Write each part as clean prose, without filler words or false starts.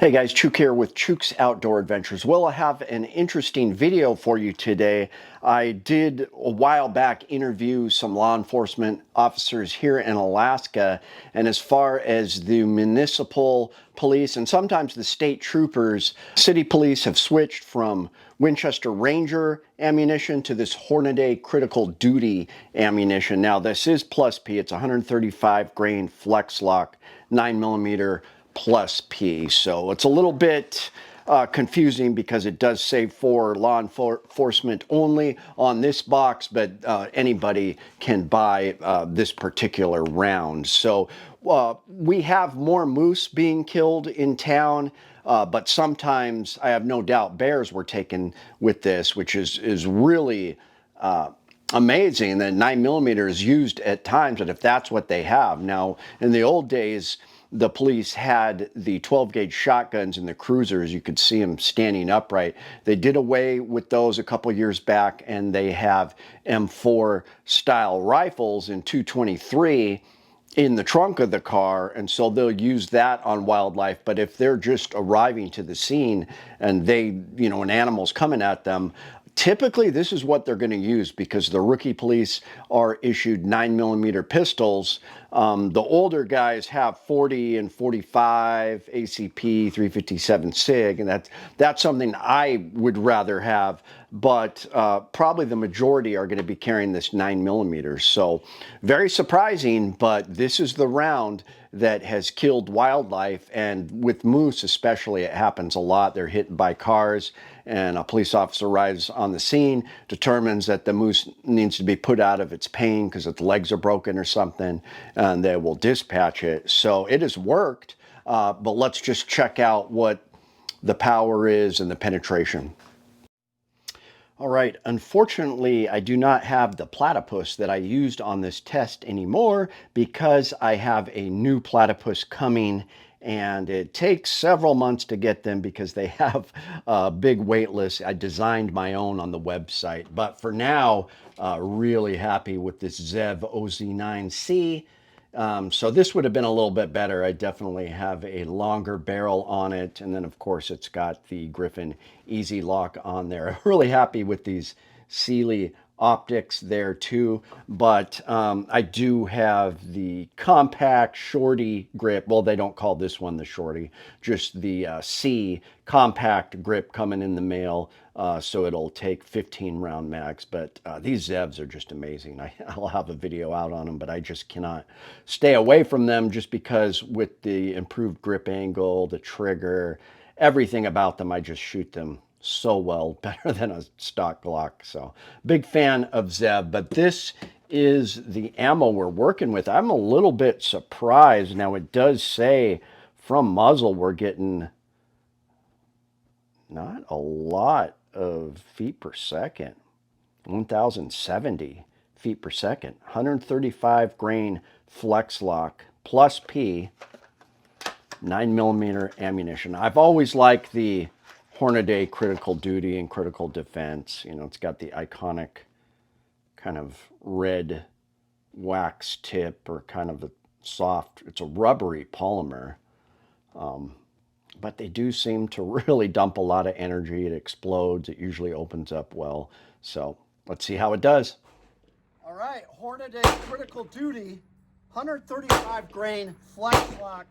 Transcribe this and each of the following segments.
Hey guys, Chuke here with Chuke's Outdoor Adventures. Well, I have an interesting video for you today. I did a while back interview some law enforcement officers here in Alaska, and as far as the municipal police and sometimes the state troopers, city police have switched from Winchester Ranger ammunition to this Hornaday critical duty ammunition. Now this is plus P, it's 135 grain flex lock, 9mm plus P. So it's a little bit confusing because it does say for law enforcement only on this box, but anybody can buy this particular round. So we have more moose being killed in town, but sometimes I have no doubt bears were taken with this, which is really amazing that 9mm is used at times, but if that's what they have. Now, in the old days, the police had the 12-gauge shotguns in the cruisers. You could see them standing upright. They did away with those a couple years back, and they have M4 style rifles in 223 in the trunk of the car, and so they'll use that on wildlife. But if they're just arriving to the scene and an animal's coming at them, typically this is what they're going to use because the rookie police are issued 9mm pistols. The older guys have 40 and 45 ACP 357 SIG, and that's something I would rather have, but probably the majority are going to be carrying this 9mm. So very surprising, but this is the round that has killed wildlife, and with moose especially, it happens a lot. They're hit by cars, and a police officer arrives on the scene, determines that the moose needs to be put out of its pain because its legs are broken or something, and they will dispatch it. So it has worked, but let's just check out what the power is and the penetration. All right, unfortunately, I do not have the platypus that I used on this test anymore because I have a new platypus coming, and it takes several months to get them because they have a big wait list. I designed my own on the website, but for now, really happy with this Zev OZ9C. So this would have been a little bit better. I definitely have a longer barrel on it. And then of course it's got the Griffin Easy Lock on there. Really happy with these Sealy optics there too. But I do have the compact shorty grip. Well, they don't call this one the shorty, just the C compact grip coming in the mail. So it'll take 15 round mags, but these Zevs are just amazing. I'll have a video out on them, but I just cannot stay away from them just because with the improved grip angle, the trigger, everything about them, I just shoot them so well, better than a stock Glock. So big fan of Zev, but this is the ammo we're working with. I'm a little bit surprised. Now it does say from muzzle we're getting not a lot of feet per second, 1,070 feet per second, 135 grain flex lock plus P, 9mm ammunition. I've always liked the Hornaday critical duty and critical defense. You know, it's got the iconic kind of red wax tip, or kind of a soft, it's a rubbery polymer. But they do seem to really dump a lot of energy. It explodes. It usually opens up well. So let's see how it does. All right, Hornaday critical duty, 135 grain flex lock.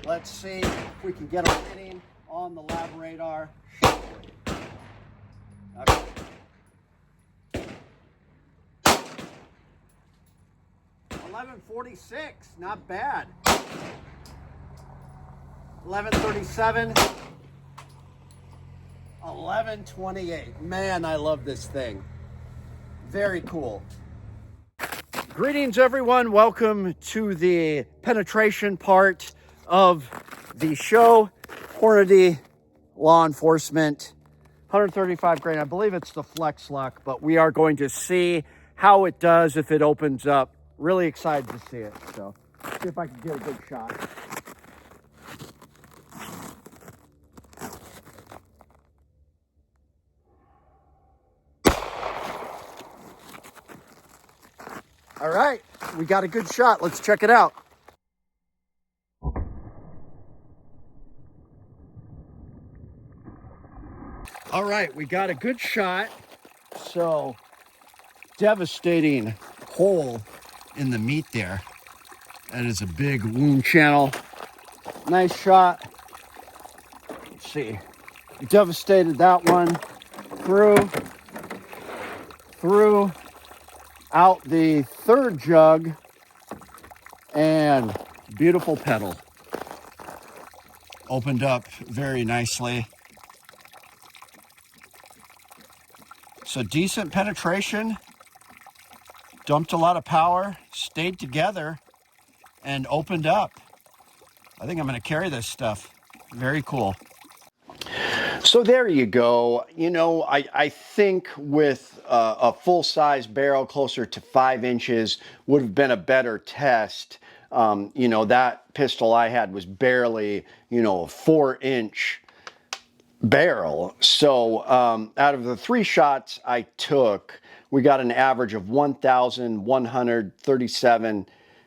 Let's see if we can get a reading on the lab radar. Okay. 1146, not bad. 1137, 1128. Man, I love this thing. Very cool. Greetings, everyone. Welcome to the penetration part of the show. Hornady law enforcement, 135 grain. I believe it's the flex lock, but we are going to see how it does if it opens up. Really excited to see it. So see if I can get a good shot. All right, we got a good shot. Let's check it out. All right, we got a good shot. So, devastating hole in the meat there. That is a big wound channel. Nice shot. Let's see. We devastated that one through out the third jug, and beautiful petal. Opened up very nicely. So decent penetration, dumped a lot of power, stayed together, and opened up. I think I'm going to carry this stuff. Very cool. So there you go. You know, I think with a full-size barrel closer to 5 inches would have been a better test. You know, that pistol I had was barely, you know, a 4-inch barrel. So out of the 3 shots I took, we got an average of 1,137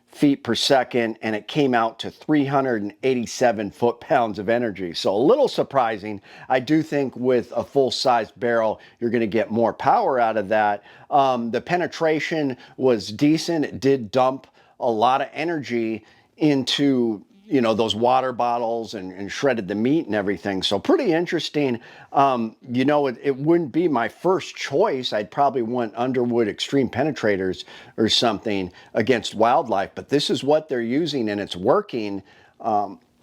feet per second, and it came out to 387 foot-pounds of energy. So a little surprising. I do think with a full-size barrel, you're going to get more power out of that. The penetration was decent. It did dump a lot of energy into, you know, those water bottles and shredded the meat and everything. So pretty interesting. You know, it wouldn't be my first choice. I'd probably want Underwood Extreme Penetrators or something against wildlife, but this is what they're using and it's working.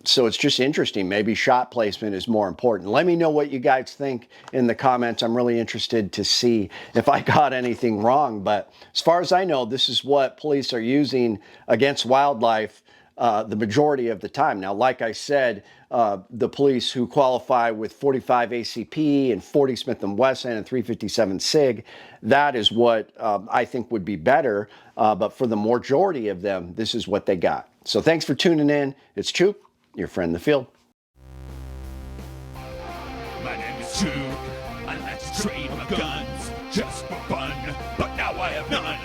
So it's just interesting. Maybe shot placement is more important. Let me know what you guys think in the comments. I'm really interested to see if I got anything wrong. But as far as I know, this is what police are using against wildlife the majority of the time. Now, like I said, the police who qualify with 45 ACP and 40 Smith & Wesson and 357 SIG, that is what I think would be better. But for the majority of them, this is what they got. So thanks for tuning in. It's Chuke, your friend in the field. My name is Chuke. I like to trade my guns just for fun, but now I have none.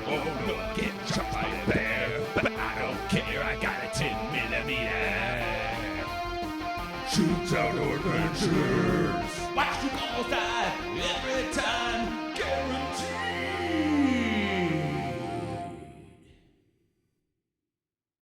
Oh, look, get shot by a bear, but I don't care. I got a 10mm. Chuke's Outdoor Adventures. Watch you all die every time, guaranteed.